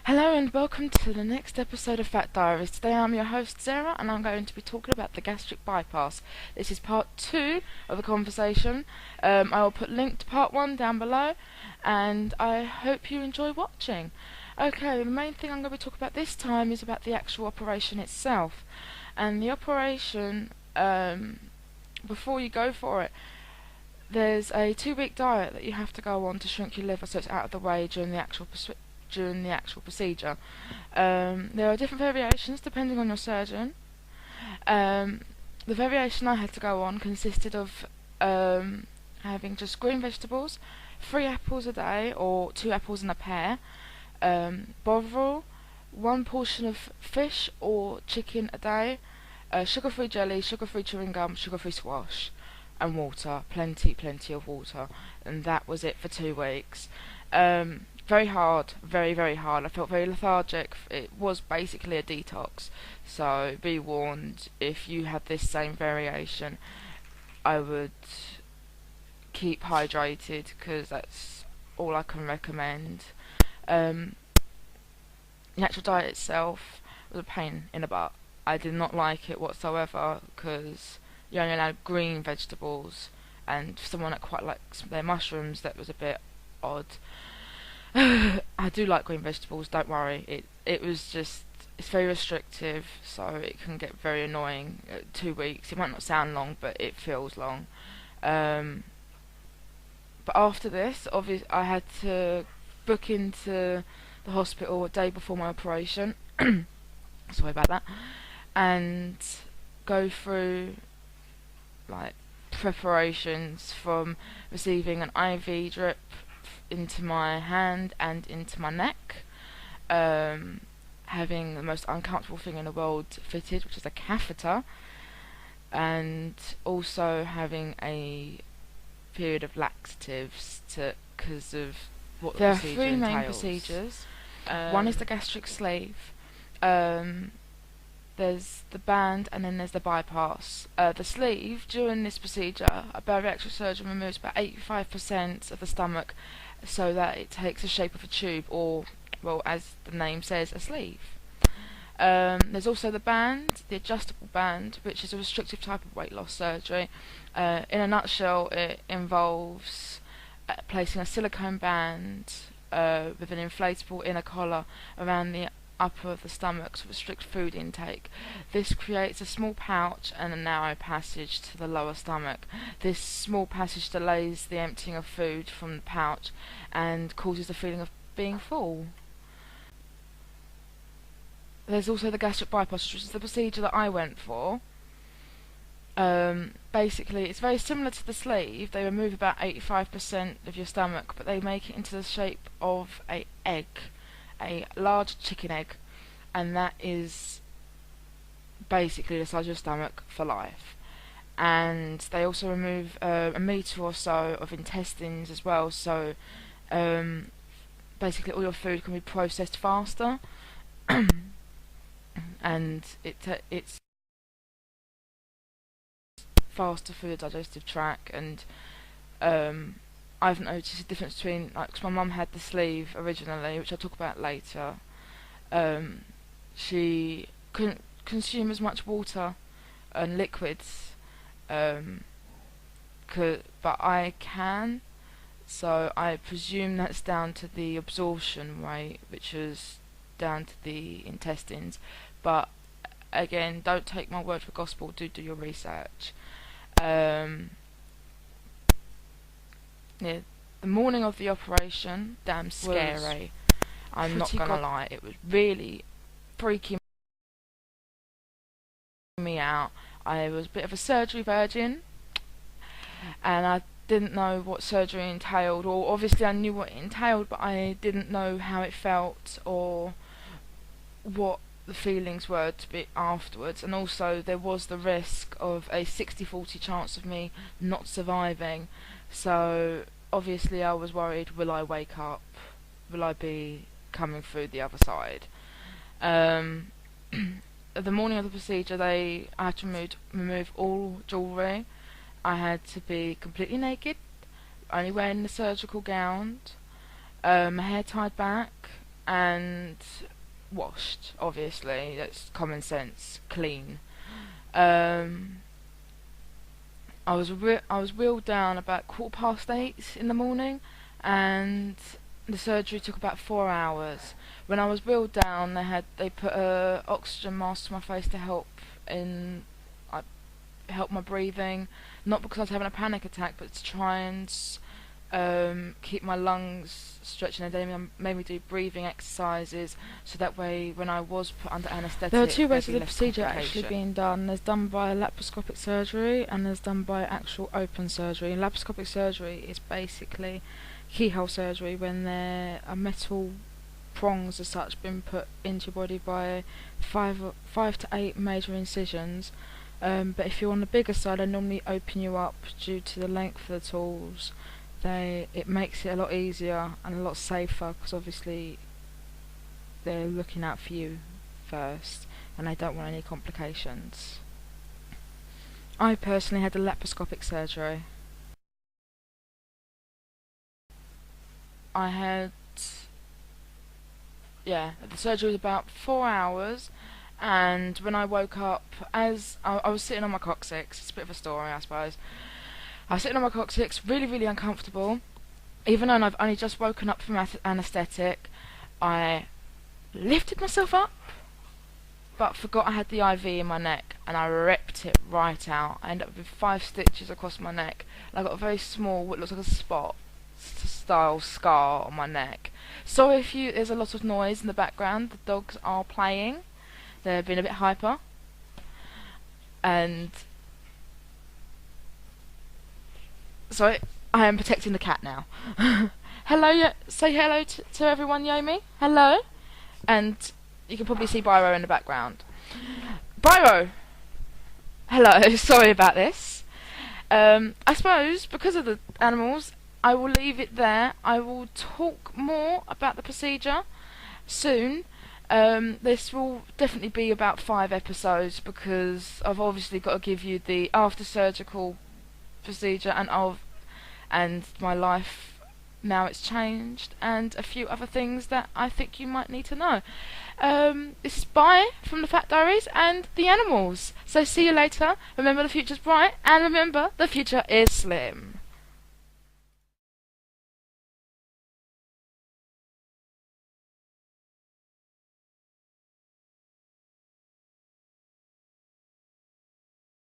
Hello and welcome to the next episode of Fat Diaries. Today I'm your host Zehra and I'm going to be talking about the gastric bypass. This is part 2 of the conversation. I will put link to part 1 down below and I hope you enjoy watching. Okay, the main thing I'm going to be talking about this time is about the actual operation itself. And the operation, before you go for it, there's a 2-week diet that you have to go on to shrink your liver so it's out of the way during the actual procedure. There are different variations depending on your surgeon. The variation I had to go on consisted of having just green vegetables, 3 apples a day or 2 apples in a pear, bovril, 1 portion of fish or chicken a day, sugar-free jelly, sugar-free chewing gum, sugar-free squash, and water, plenty of water, and that was it for 2 weeks. Very hard, very hard. I felt very lethargic. It was basically a detox, so be warned, if you had this same variation, I would keep hydrated because that's all I can recommend. The actual diet itself was a pain in the butt. I did not like it whatsoever because you only allowed green vegetables, and for someone that quite likes their mushrooms, that was a bit odd. I do like green vegetables, don't worry. It was just, it's very restrictive, so it can get very annoying. 2 weeks, it might not sound long, but it feels long. But after this, obviously, I had to book into the hospital a day before my operation. Sorry about that. And go through like preparations from receiving an IV drip into my hand and into my neck, having the most uncomfortable thing in the world fitted, which is a catheter, and also having a period of laxatives because of what the procedure entails. There are 3 main procedures. One is the gastric sleeve. There's the band and then there's the bypass. The sleeve, during this procedure, a bariatric surgeon removes about 85% of the stomach so that it takes the shape of a tube, or, well, as the name says, a sleeve. There's also the band, the adjustable band, which is a restrictive type of weight loss surgery. In a nutshell, it involves placing a silicone band with an inflatable inner collar around the upper of the stomach to restrict food intake. This creates a small pouch and a narrow passage to the lower stomach. This small passage delays the emptying of food from the pouch and causes the feeling of being full. There's also the gastric bypass, which is the procedure that I went for. Basically, it's very similar to the sleeve. They remove about 85% of your stomach, but they make it into the shape of an egg, a large chicken egg, and that is basically the size of your stomach for life. And they also remove a metre or so of intestines as well, so basically all your food can be processed faster and it's faster through the digestive tract. And I've noticed a difference between, like, 'cause my mum had the sleeve originally, which I'll talk about later. She couldn't consume as much water and liquids, but I can, so I presume that's down to the absorption rate, which is down to the intestines. But again, don't take my word for gospel, do your research. Yeah, the morning of the operation, damn scary. I'm not gonna lie, it was really freaking me out. I was a bit of a surgery virgin, and I didn't know what surgery entailed, or obviously I knew what it entailed, but I didn't know how it felt or what the feelings were to be afterwards. And also there was the risk of a 60-40 chance of me not surviving, so obviously I was worried, will I wake up, will I be coming through the other side. The morning of the procedure, I had to remove all jewellery. I had to be completely naked, only wearing the surgical gown, my hair tied back, and washed. Obviously, that's common sense. Clean. Um, I was wheeled down about 8:15 in the morning, and the surgery took about 4 hours. When I was wheeled down, they put a oxygen mask to my face to in uh, help my breathing, not because I was having a panic attack, but to try and keep my lungs stretching. And they made me do breathing exercises, so that way when I was put under anaesthetic, There are two ways of the less procedure actually complication. being done. There's done by laparoscopic surgery and there's done by actual open surgery. And laparoscopic surgery is basically keyhole surgery when there are metal prongs as such been put into your body by five to eight major incisions. But if you're on the bigger side, they normally open you up due to the length of the tools. It makes it a lot easier and a lot safer, because obviously they're looking out for you first and they don't want any complications. I personally had a laparoscopic surgery. The surgery was about 4 hours, and when I woke up, as I was sitting on my coccyx, it's a bit of a story, I suppose. I was sitting on my coccyx, really, really uncomfortable. Even though I've only just woken up from anaesthetic, I lifted myself up, but forgot I had the IV in my neck, and I ripped it right out. I ended up with 5 stitches across my neck, and I got a very small, what looks like a spot style scar on my neck. So if there's a lot of noise in the background, the dogs are playing. They're being a bit hyper, and so I am protecting the cat now. Hello, say hello to everyone, Yomi. Hello. And you can probably see Biro in the background. Biro! Hello, sorry about this. I suppose, because of the animals, I will leave it there. I will talk more about the procedure soon. This will definitely be about 5 episodes, because I've obviously got to give you the after-surgical procedure and my life now it's changed, and a few other things that I think you might need to know. This is Bye from the Fat Diaries and the animals. So see you later. Remember, the future's bright, and remember, the future is slim.